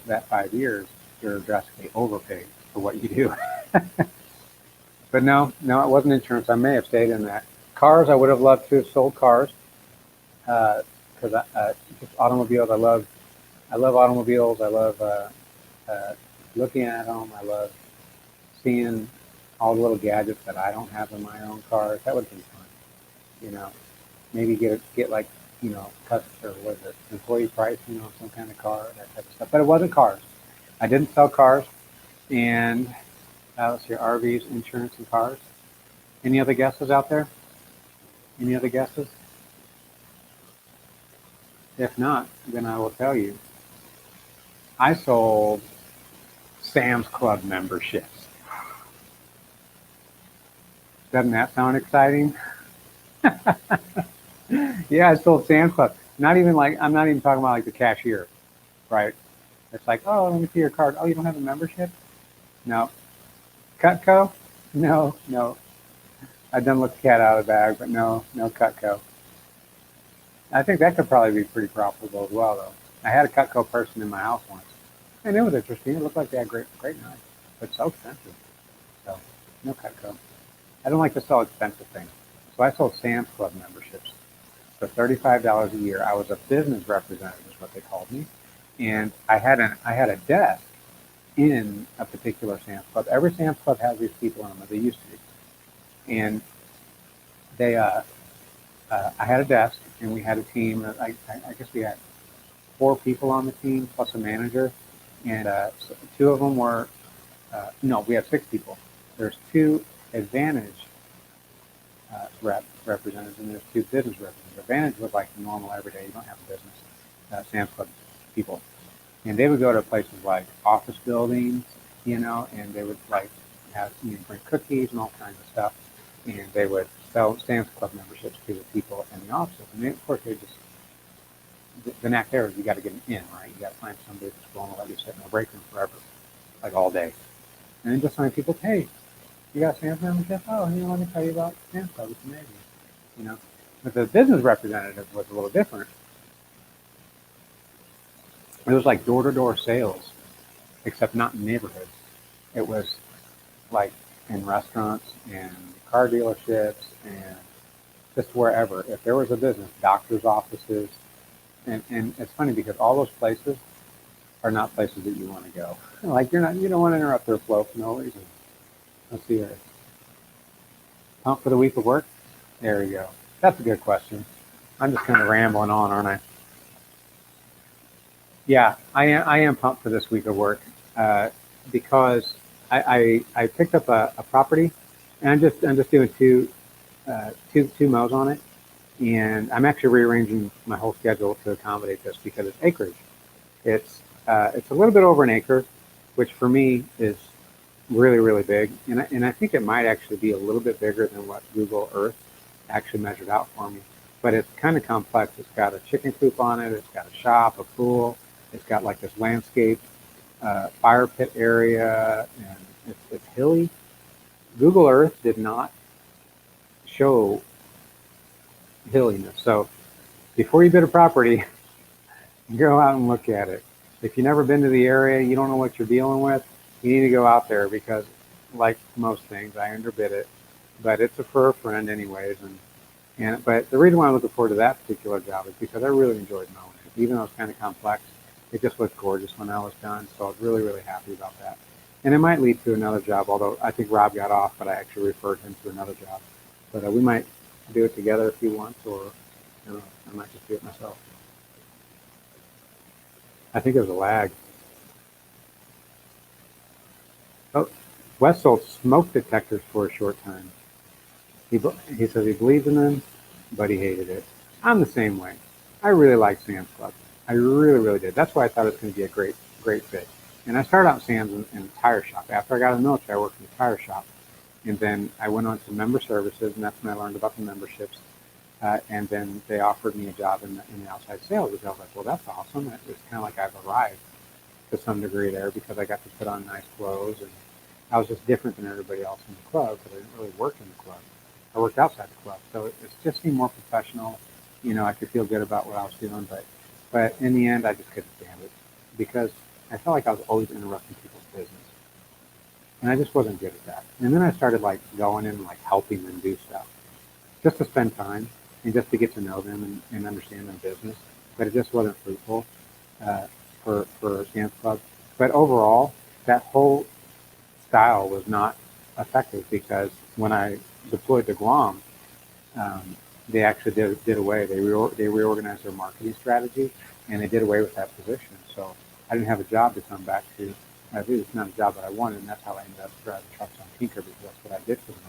that 5 years, you're drastically overpaid for what you do. But no, it wasn't insurance. I may have stayed in that. Cars, I would have loved to have sold cars because just automobiles. I love automobiles. I love looking at them. I love seeing all the little gadgets that I don't have in my own cars. That would be fun. Maybe get like customer, or was it employee price, some kind of car, that type of stuff. But it wasn't cars. I didn't sell cars. And let's see, RVs, insurance, and cars. Any other guesses out there? Any other guesses? If not, then I will tell you. I sold Sam's Club memberships. Doesn't that sound exciting? Yeah, I sold Sam's Club. I'm not even talking about like the cashier, right? It's like, oh, let me see your card. Oh, you don't have a membership? No. Cutco? No. I done let the cat out of the bag, but no Cutco. I think that could probably be pretty profitable as well, though. I had a Cutco person in my house once, and it was interesting. It looked like they had great knives, but so expensive. So, no Cutco. I don't like to sell expensive things. So I sold Sam's Club memberships for $35 a year. I was a business representative, is what they called me, and I had a desk in a particular Sam's Club. Every Sam's Club has these people in them, or they used to be, and they I had a desk, and we had a team. I guess we had 4 people on the team plus a manager, and so 2 of them were no, we had 6 people. There's 2 Advantage representatives, and there's two business representatives. Advantage was like normal everyday. You don't have a business. Sam's Club people, and they would go to places like office buildings, and they would like have bring cookies and all kinds of stuff, and they would sell Sam's Club memberships to the people in the offices. And they, of course, they just the knack there is you got to get them in, right? You got to find somebody that's willing to let you sit in the break room forever, like all day. And then just find people, hey, you got a Sam's membership? Oh, let me tell you about Sam's Club. It's amazing, But the business representative was a little different. It was like door-to-door sales, except not in neighborhoods. It was like in restaurants and car dealerships and just wherever. If there was a business, doctor's offices, and it's funny because all those places are not places that you want to go. Like you don't want to interrupt their flow for no reason. Let's see here. Pump for the week of work? There we go. That's a good question. I'm just kind of rambling on, aren't I? Yeah, I am pumped for this week of work because I picked up a property, and I'm just doing two mows on it, and I'm actually rearranging my whole schedule to accommodate this because it's acreage. It's a little bit over an acre, which for me is really really big, and I think it might actually be a little bit bigger than what Google Earth actually measured out for me. But it's kind of complex. It's got a chicken coop on it. It's got a shop, a pool. It's got like this landscape fire pit area, and it's hilly. Google Earth did not show hilliness. So before you bid a property, go out and look at it. If you've never been to the area, you don't know what you're dealing with, you need to go out there because, like most things, I underbid it, but it's for a friend anyways. But the reason why I'm looking forward to that particular job is because I really enjoyed mowing it. Even though it's kind of complex, it just looked gorgeous when I was done. So I was really, really happy about that. And it might lead to another job, although I think Rob got off, but I actually referred him to another job. But we might do it together if he wants, or I might just do it myself. I think there's a lag. Oh, Wes sold smoke detectors for a short time. He says he believes in them, but he hated it. I'm the same way. I really like Sam's Club. I really, really did. That's why I thought it was going to be a great, great fit. And I started out Sam's in a tire shop. After I got out of the military, I worked in a tire shop. And then I went on to member services, and that's when I learned about the memberships. And then they offered me a job in the outside sales, which I was like, well, that's awesome. It's kind of like I've arrived to some degree there because I got to put on nice clothes, and I was just different than everybody else in the club because I didn't really work in the club. I worked outside the club, so it just seemed more professional. I could feel good about what I was doing, but in the end, I just couldn't stand it because I felt like I was always interrupting people's business, and I just wasn't good at that. And then I started like going in and like helping them do stuff, just to spend time and just to get to know them and understand their business. But it just wasn't fruitful for Sam's Club. But overall, that whole style was not effective because when I deployed to Guam, they actually did away. They reorganized their marketing strategy, and they did away with that position. So I didn't have a job to come back to. It's not a job that I wanted, and that's how I ended up driving trucks on Tinker because that's what I did for the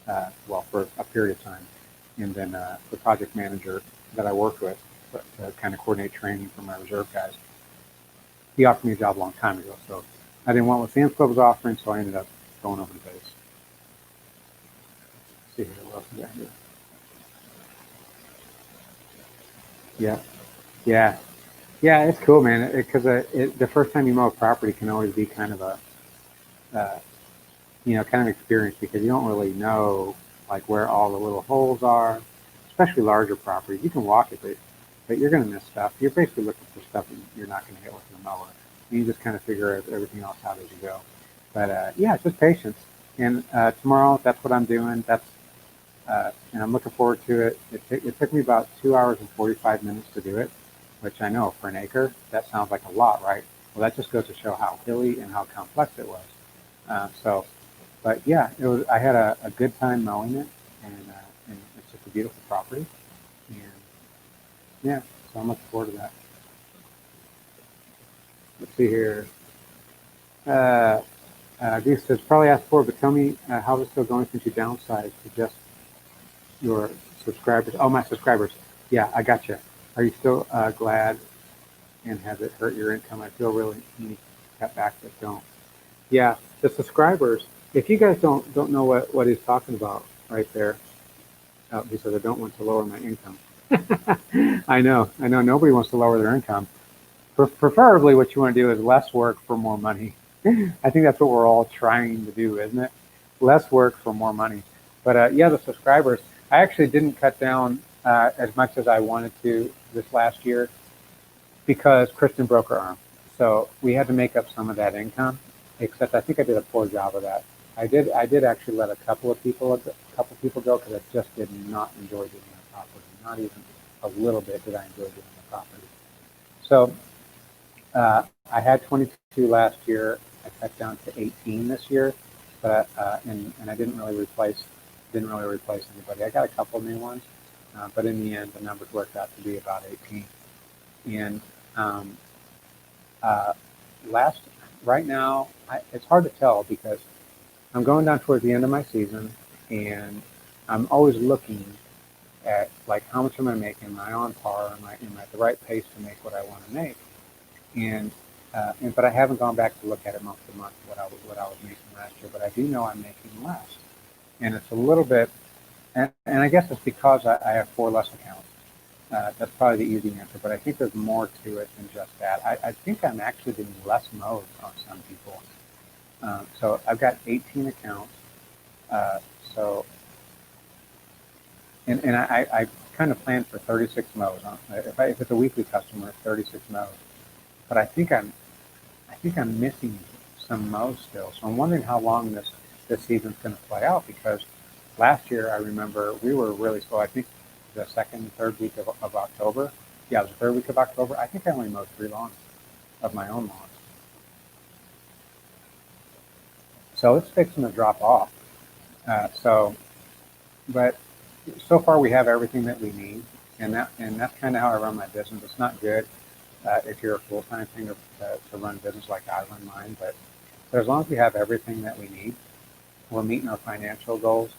military. Well, for a period of time. And then the project manager that I worked with to kind of coordinate training for my reserve guys, he offered me a job a long time ago. So I didn't want what Sam's Club was offering, so I ended up going over to base. Let's see here, what else we got here? Yeah, yeah, yeah. It's cool, man. Because the first time you mow a property can always be kind of a uh, kind of experience because you don't really know like where all the little holes are, especially larger properties. You can walk it, but you're going to miss stuff. You're basically looking for stuff that you're not going to get with the mower. You just kind of figure everything else out as you go. But yeah, it's just patience. And tomorrow, that's what I'm doing. And I'm looking forward to it. It took me about 2 hours and 45 minutes to do it, which I know for an acre, that sounds like a lot, right? Well, that just goes to show how hilly and how complex it was. But yeah, it was. I had a good time mowing it, and it's just a beautiful property. And yeah, so I'm looking forward to that. Let's see here. Goose says, probably asked for, but tell me how's it still going since you downsized to just Your subscribers. Oh, my subscribers. Yeah, I got you. Are you still glad? And has it hurt your income? I feel really need to cut back, but don't. Yeah, the subscribers. If you guys don't know what he's talking about right there, he says I don't want to lower my income. I know. Nobody wants to lower their income. Preferably, what you want to do is less work for more money. I think that's what we're all trying to do, isn't it? Less work for more money. But yeah, the subscribers. I actually didn't cut down as much as I wanted to this last year because Kristen broke her arm. So we had to make up some of that income. Except I think I did a poor job of that. I did actually let a couple people go because I just did not enjoy doing the property. Not even a little bit did I enjoy doing the property. So I had 22 last year. I cut down to 18 this year, but and I didn't really replace anybody. I got a couple new ones, but in the end, the numbers worked out to be about 18. And um, uh, last right now, it's hard to tell because I'm going down towards the end of my season, and I'm always looking at like how much am I making? Am I on par? Am I at the right pace to make what I want to make? And but I haven't gone back to look at it month to month what I was making last year. But I do know I'm making less, and it's a little bit. And I guess it's because I have four less accounts. That's probably the easy answer, but I think there's more to it than just that. I think I'm actually doing less modes on some people. So I've got 18 accounts. Uh, so and I kind of plan for 36 modes. If it's a weekly customer, 36 modes. But I think I'm missing some modes still. So I'm wondering how long this season's going to play out because last year I remember we were really slow. I think the second, third week of October. Yeah, it was the third week of October. I think I only mowed 3 lawns of my own lawns. So it's fixing to drop off. So, but so far we have everything that we need, and that's kind of how I run my business. It's not good if you're a full-time thing to run a business like I run mine, but as long as we have everything that we need, we're meeting our financial goals,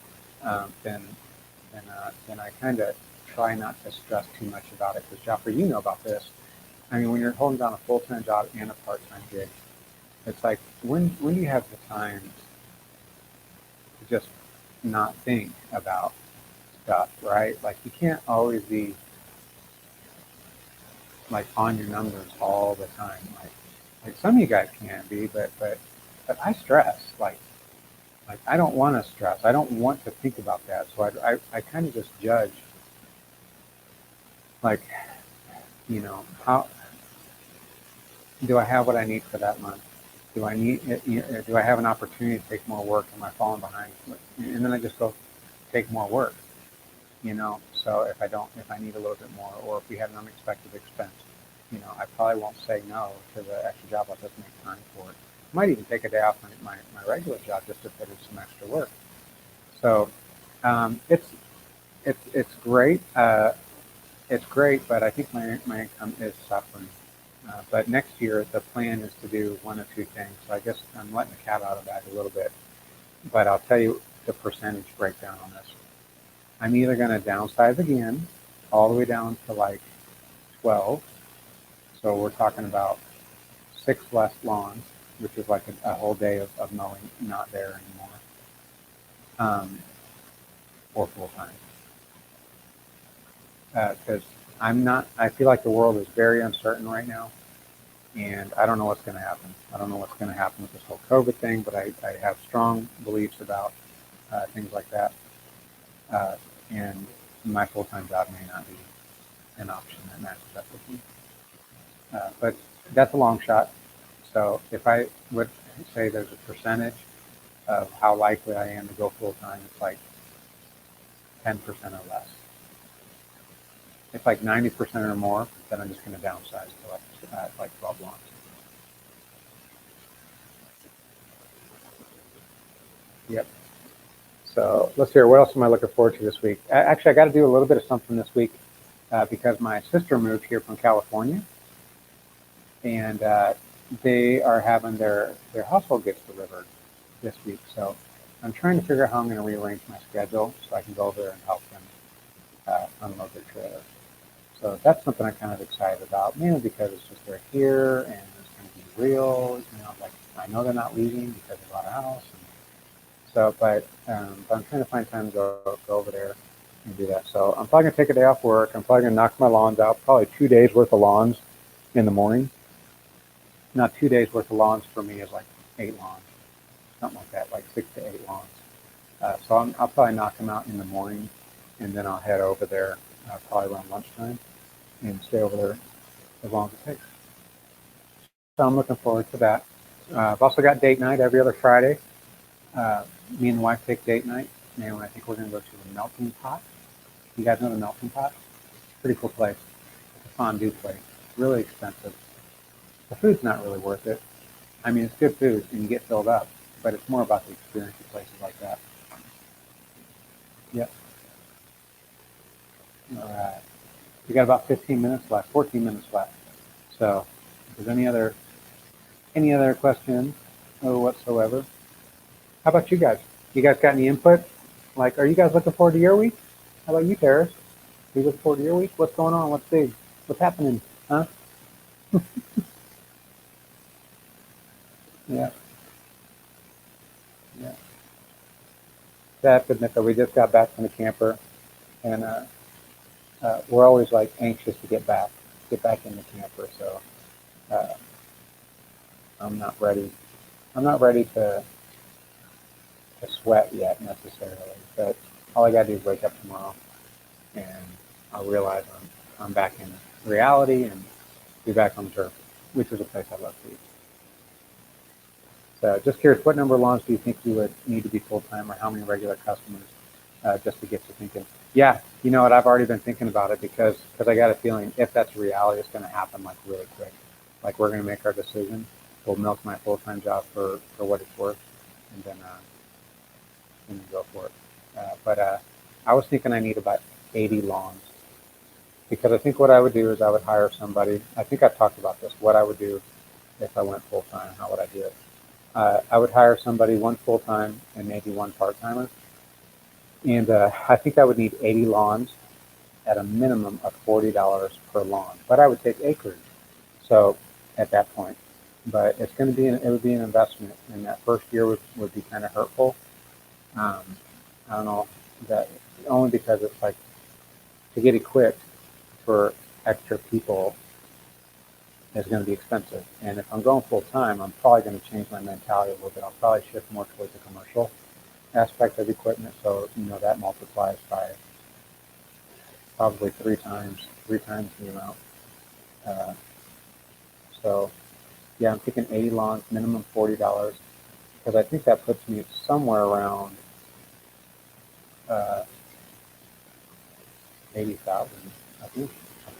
then then I kind of try not to stress too much about it. Because Joffrey, you know about this. I mean, when you're holding down a full-time job and a part-time gig, it's like when do you have the time to just not think about stuff, right? Like you can't always be like on your numbers all the time. Like some of you guys can't be, but I stress. Like I don't want to stress. I don't want to think about that. So I kind of just judge like how do I have what I need for that month? Do I have an opportunity to take more work? Am I falling behind? And then I just go take more work. So if I need a little bit more, or if we had an unexpected expense, I probably won't say no to the extra job. I'll just make time for it. I might even take a day off my regular job just to put in some extra work. So it's great. It's great, but I think my income is suffering. But next year, the plan is to do one of two things. So I guess I'm letting the cat out of the bag a little bit. But I'll tell you the percentage breakdown on this. I'm either going to downsize again, all the way down to like 12. So we're talking about 6 less lawns, which is like a whole day of mowing not there anymore, or full time. Because I feel like the world is very uncertain right now, and I don't know what's going to happen. I don't know what's going to happen with this whole COVID thing, but I have strong beliefs about things like that. Uh, and my full-time job may not be an option that matches up with me. But that's a long shot. So if I would say there's a percentage of how likely I am to go full-time, it's like 10% or less. If like 90% or more, then I'm just going to downsize to like 12 lawns. Yep. So let's hear. What else am I looking forward to this week? Actually, I got to do a little bit of something this week because my sister moved here from California, and they are having their household gifts delivered this week. So I'm trying to figure out how I'm going to rearrange my schedule so I can go over there and help them unload their trailer. So that's something I'm kind of excited about, mainly because it's just they're here and it's going to be real. Like I know they're not leaving because they bought a house. And so, but I'm trying to find time to go over there and do that. So I'm probably going to take a day off work. I'm probably going to knock my lawns out, probably 2 days worth of lawns in the morning. Not 2 days worth of lawns for me is like 8 lawns, something like that, like 6 to 8 lawns. So I'll probably knock them out in the morning, and then I'll head over there probably around lunchtime and stay over there as long as it takes. So I'm looking forward to that. I've also got date night every other Friday. Me and the wife take date night, and I think we're going to go to the Melting Pot. You guys know the Melting Pot? Pretty cool place. It's a fondue place. Really expensive. The food's not really worth it. I mean, it's good food, and you get filled up, but it's more about the experience of places like that. Yep. All right. We got about 15 minutes left, 14 minutes left. So, if there's any other questions or whatsoever, how about you guys? You guys got any input? Like, are you guys looking forward to your week? How about you, Paris? Are you looking forward to your week? What's going on? What's big? What's happening? Huh? Yeah. Yeah. I have to admit that we just got back from the camper, and we're always like anxious to get back in the camper. So uh, I'm not ready. I'm not ready to sweat yet necessarily, but all I gotta do is wake up tomorrow, and I'll realize I'm back in reality and be back on the turf, which is a place I love to eat. So just curious, what number of lawns do you think you would need to be full-time, or how many regular customers, just to get you thinking? Yeah, you know what, I've already been thinking about it because I got a feeling if that's reality, it's going to happen like really quick. Like we're going to make our decision. We'll milk my full-time job for what it's worth, and then go for it. But I was thinking I need about 80 lawns because I think what I would do is I would hire somebody. I think I've talked about this. What I would do if I went full-time, how would I do it? I would hire somebody, one full-time and maybe one part-timer. And I think I would need 80 lawns at a minimum of $40 per lawn. But I would take acreage. So at that point, but it's going to be it would be an investment, and that first year would be kind of hurtful. Um, I don't know that only because it's like to get equipped for extra people is going to be expensive. And if I'm going full time, I'm probably going to change my mentality a little bit. I'll probably shift more towards the commercial aspect of equipment. So that multiplies by probably three times the amount. Uh, so yeah, I'm thinking 80 lawns, minimum $40, because I think that puts me somewhere around 80,000. I think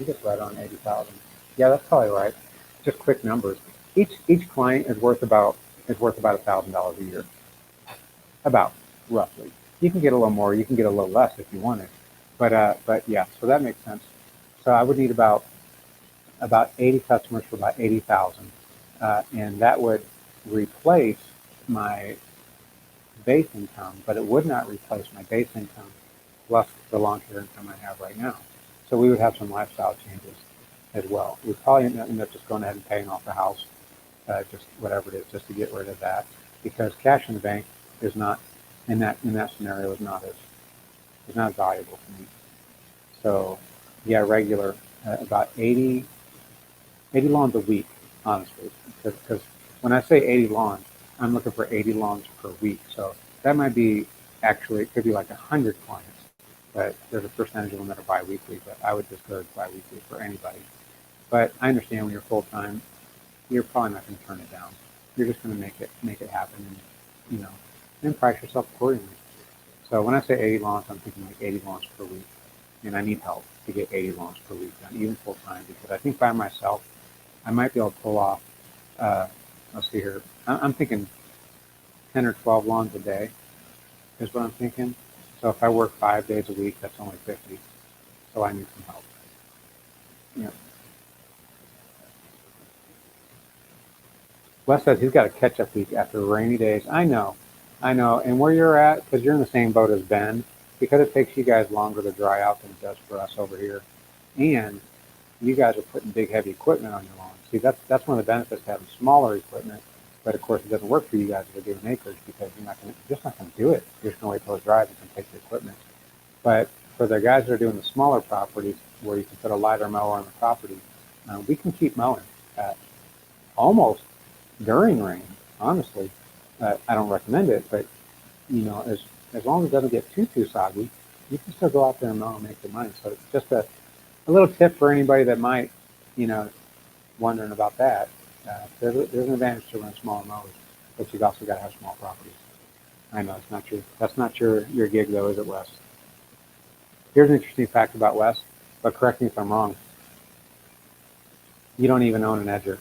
it's right on 80,000. Yeah, that's probably right. Just quick numbers. Each client is worth about $1,000 a year, about roughly. You can get a little more. You can get a little less if you want it, but yeah. So that makes sense. So I would need about 80 customers for about 80,000, and that would replace my base income, but it would not replace my base income plus the lawn care income I have right now. So we would have some lifestyle changes as well. We'd probably end up just going ahead and paying off the house, just whatever it is, just to get rid of that, because cash in the bank is not in that scenario is not valuable for me. So yeah, regular about 80 lawns a week, honestly, because when I say 80 lawns, I'm looking for 80 lawns per week. So that might be actually, it could be like 100 clients, but there's a percentage of them that are biweekly, but I would discourage biweekly for anybody. But I understand when you're full-time, you're probably not going to turn it down. You're just going to make it happen, and then price yourself accordingly. So when I say 80 lawns, I'm thinking like 80 lawns per week, and I need help to get 80 lawns per week done, even full-time, because I think by myself, I might be able to pull off, let's see here, I'm thinking 10 or 12 lawns a day is what I'm thinking. So if I work 5 days a week, that's only 50. So I need some help. Yeah. Wes says he's got a catch-up week after rainy days. I know. I know, and where you're at, because you're in the same boat as Ben, because it takes you guys longer to dry out than it does for us over here, and you guys are putting big, heavy equipment on your lawn. See, that's one of the benefits to having smaller equipment, but of course it doesn't work for you guys if you're doing acreage because you're just not going to do it. You're just going to wait till it dries and take the equipment. But for the guys that are doing the smaller properties where you can put a lighter mower on the property, we can keep mowing almost during rain. Honestly, I don't recommend it, but as long as it doesn't get too soggy, you can still go out there and mow and make your money. So it's just a little tip for anybody that might, you know, wondering about that. There's an advantage to run small mowers, but you've also got to have small properties. I know it's not that's not your gig though, is it, Wes? Here's an interesting fact about Wes, but correct me if I'm wrong. You don't even own an edger.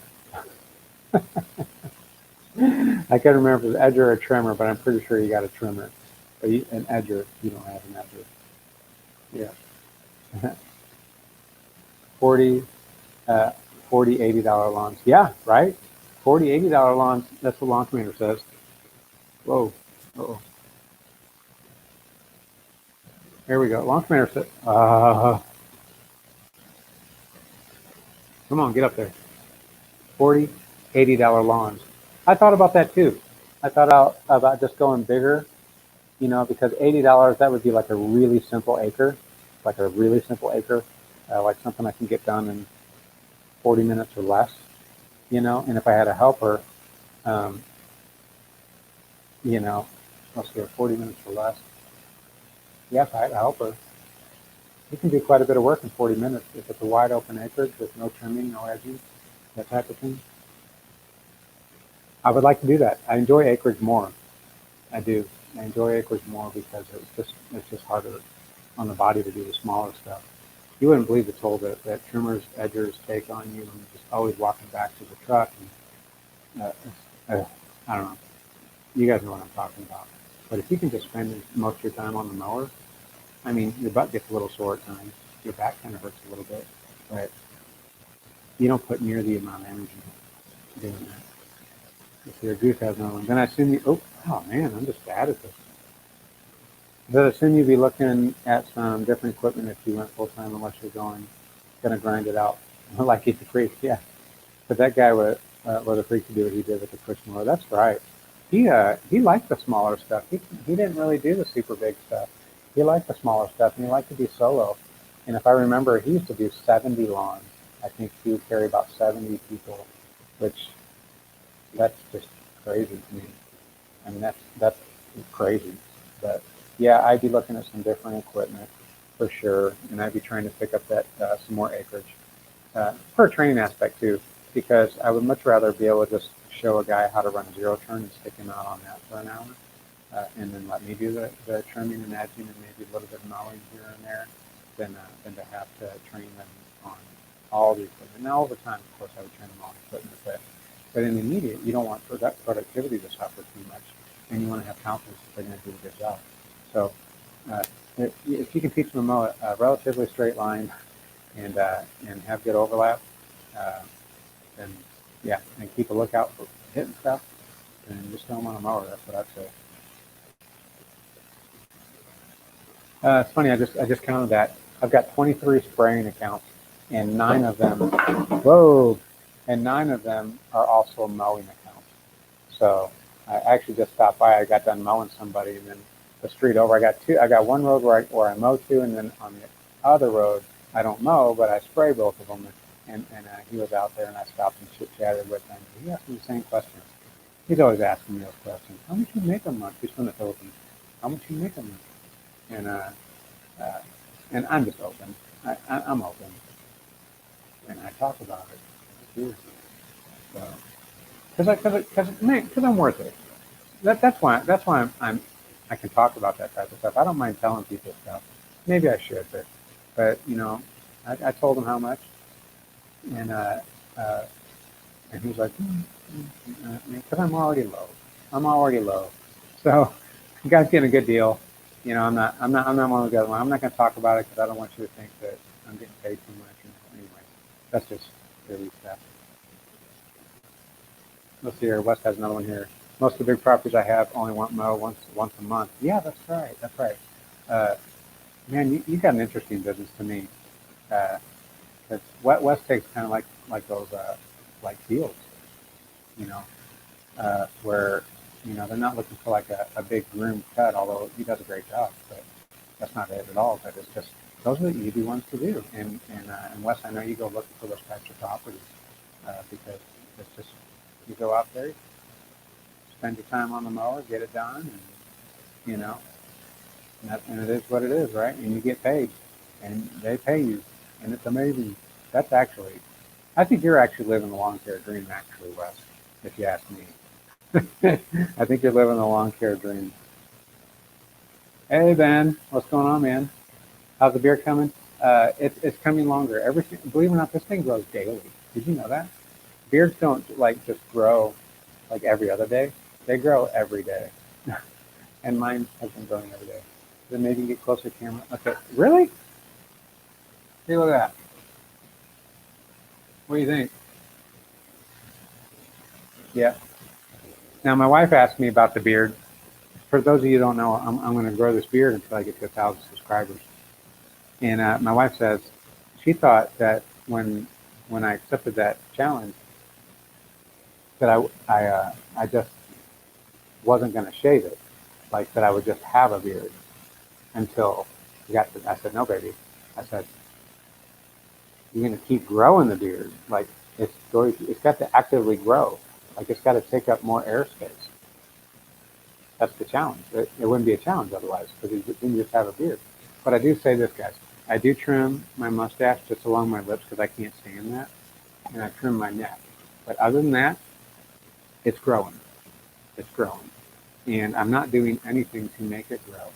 I can't remember if it's edger or a trimmer, but I'm pretty sure you got a trimmer. But an edger, you don't have an edger. Yeah. 40, uh, $40, $80 lawns. Yeah, right? $40, $80 lawns. That's what Lawn Commander says. Whoa. Uh-oh. Here we go. Lawn Commander says, come on, get up there. $40, $80 lawns. I thought about that too. I thought about just going bigger, because $80, that would be like a really simple acre, like something I can get done in 40 minutes or less, and if I had a helper, um, you know, let's see, 40 minutes or less. Yeah, if I had a helper, you can do quite a bit of work in 40 minutes if it's a wide open acreage with no trimming, no edging, that type of thing. I would like to do that. I enjoy acreage more. I do. I enjoy acreage more because it's just harder on the body to do the smaller stuff. You wouldn't believe the toll that trimmers, edgers take on you, and just always walking back to the truck. And, I don't know. You guys know what I'm talking about. But if you can just spend most of your time on the mower, I mean, your butt gets a little sore at times. Your back kind of hurts a little bit, but you don't put near the amount of energy doing that. If your goose has no one, then I assume oh man, I'm just bad at this. Then I assume you'd be looking at some different equipment if you went full time, unless you're gonna grind it out like it's a freak. Yeah, but that guy was a freak to do what he did with the push mower. That's right. He liked the smaller stuff. He didn't really do the super big stuff. He liked the smaller stuff, and he liked to be solo. And if I remember, he used to do 70 lawns. I think he would carry about 70 people, which that's just crazy to me. I mean, that's crazy. But yeah, I'd be looking at some different equipment for sure, and I'd be trying to pick up that some more acreage for a training aspect too, because I would much rather be able to just show a guy how to run a zero turn and stick him out on that for an hour, and then let me do the trimming and edging and maybe a little bit of mowing here and there, than to have to train them on all the equipment. Now over time, of course, I would train them on equipment, but in the immediate, you don't want productivity to suffer too much, and you want to have confidence that they're going to do a good job. So uh, if you can teach them a relatively straight line and have good overlap, uh, then yeah, and keep a lookout for hitting stuff, and just throw them on a mower. That's what I'd say. It's funny. I just counted that. I've got 23 spraying accounts, and whoa, and 9 of them are also mowing accounts. So I actually just stopped by. I got done mowing somebody, and then the street over, I got two. I got one road where I mow to, and then on the other road I don't mow, but I spray both of them. And he was out there, and I stopped and chit chatted with him. He asked me the same question. He's always asking me those questions. How much you make a month? He's from the Philippines. How much you make a month? And uh, and I'm just open. I'm open, and I talk about it. Seriously. So, because I'm worth it. That's why I can talk about that type of stuff. I don't mind telling people stuff. Maybe I should, but I told him how much, and uh, and he's like, because I'm already low. I'm already low, so you guys getting a good deal. I'm not one of the guys. I'm not going to talk about it because I don't want you to think that I'm getting paid too much. Anyway, that's just silly stuff. Let's see here. Wes has another one here. Most of the big properties I have only want mow once a month. Yeah, that's right. That's right. Uh, Man, you got an interesting business to me. It's West takes kind of like those like fields, you know, where they're not looking for like a big groomed cut. Although he does a great job, but that's not it at all. But it's just those are the easy ones to do. And Wes, I know you go looking for those types of properties because it's just you go out there, spend your time on the mower, get it done, and you know, and it is what it is, right? And you get paid, and they pay you, and it's amazing. That's actually, I think you're actually living the long care dream, actually, Wes. If you ask me, I think you're living the long care dream. Hey Ben, what's going on, man? How's the beer coming? It's coming longer. Believe it or not, this thing grows daily. Did you know that? Beards don't like just grow like every other day. They grow every day, and mine has been growing every day. Then maybe get closer to camera. Okay, really? Hey, look at that. What do you think? Yeah. Now my wife asked me about the beard. For those of you who don't know, I'm going to grow this beard until I get to 1,000 subscribers. And my wife says she thought that when I accepted that challenge, that I just wasn't going to shave it, like that I would just have a beard until we got to. I said, no, baby. I said, you're going to keep growing the beard. Like it's got to actively grow. Like it's got to take up more airspace. That's the challenge. It wouldn't be a challenge otherwise because you just have a beard. But I do say this, guys. I do trim my mustache just along my lips because I can't stand that, and I trim my neck. But other than that, it's growing. It's growing, and I'm not doing anything to make it grow.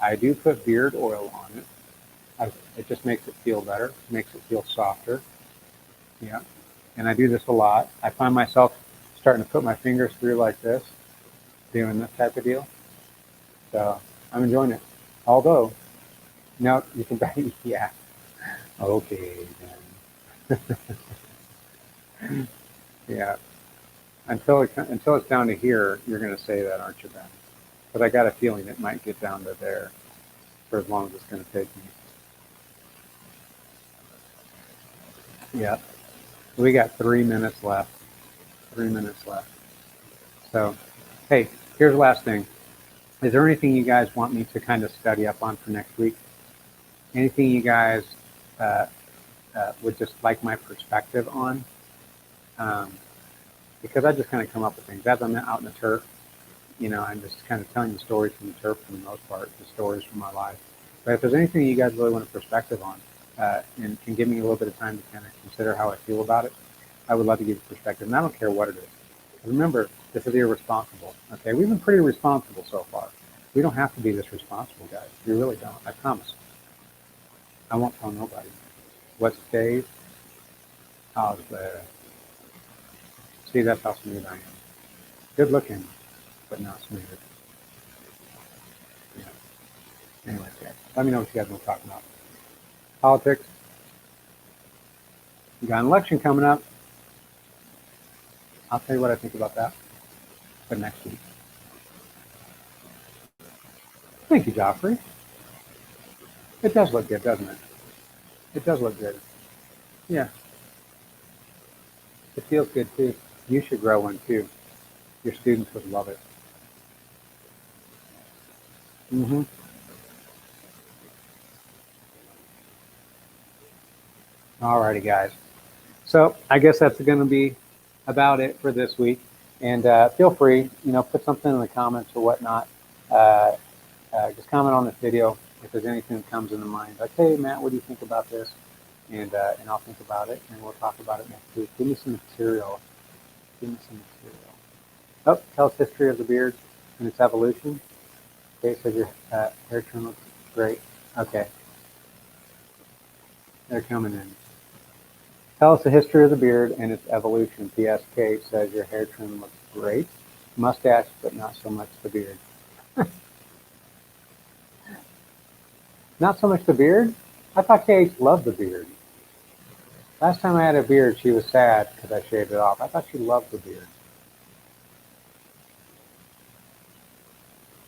I do put beard oil on it. It just makes it feel better, makes it feel softer. Yeah, and I do this a lot. I find myself starting to put my fingers through like this, doing this type of deal. So I'm enjoying it. Although, now you can, yeah, okay, then. Yeah. Until it's down to here, you're going to say that, aren't you, Ben? But I got a feeling it might get down to there for as long as it's going to take me. Yeah. We got 3 minutes left. 3 minutes left. So, hey, here's the last thing. Is there anything you guys want me to kind of study up on for next week? Anything you guys uh, would just like my perspective on? Um, because I just kind of come up with things. As I'm out in the turf, I'm just kind of telling you stories from the turf for the most part, the stories from my life. But if there's anything you guys really want a perspective on, and can give me a little bit of time to kind of consider how I feel about it, I would love to give you perspective. And I don't care what it is. Remember, this is irresponsible. Okay, we've been pretty responsible so far. We don't have to be this responsible, guys. We really don't. I promise. I won't tell nobody. What stays, I'll see. That's how smooth I am. Good looking, but not smooth. Yeah. Anyway, guys, let me know what you guys want to talk about. Politics. You got an election coming up. I'll tell you what I think about that for next week. Thank you, Joffrey. It does look good, doesn't it? It does look good. Yeah. It feels good too. You should grow one too. Your students would love it. Mm-hmm. Alrighty, guys. So I guess that's going to be about it for this week. And feel free, put something in the comments or whatnot. Uh, just comment on this video if there's anything that comes into mind. Like, hey, Matt, what do you think about this? And I'll think about it, and we'll talk about it next week. Give me some material. Give me some material. Oh, tell us history of the beard and its evolution. Okay, so your hair trim looks great. Okay, they're coming in. Tell us the history of the beard and its evolution. PSK says your hair trim looks great. Mustache, but not so much the beard. Not so much the beard? I thought KH loved the beard. Last time I had a beard, she was sad because I shaved it off. I thought she loved the beard.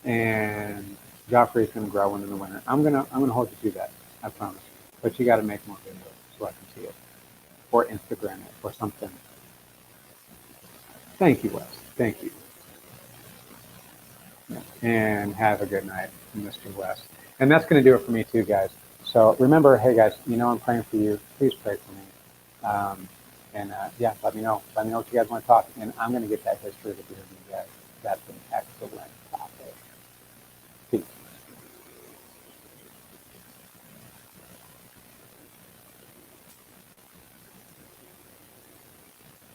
and Joffrey's going to grow in the winter. I'm gonna hold you to that. I promise. But you got to make more videos so I can see it, or Instagram it, or something. Thank you, Wes. Thank you. Yeah. And have a good night, Mr. West. And that's going to do it for me too, guys. So remember, hey guys, you know I'm praying for you. Please pray for me. Yeah, let me know. Let me know what you guys want to talk. And I'm going to get that history of the beer, you guys. That's an excellent.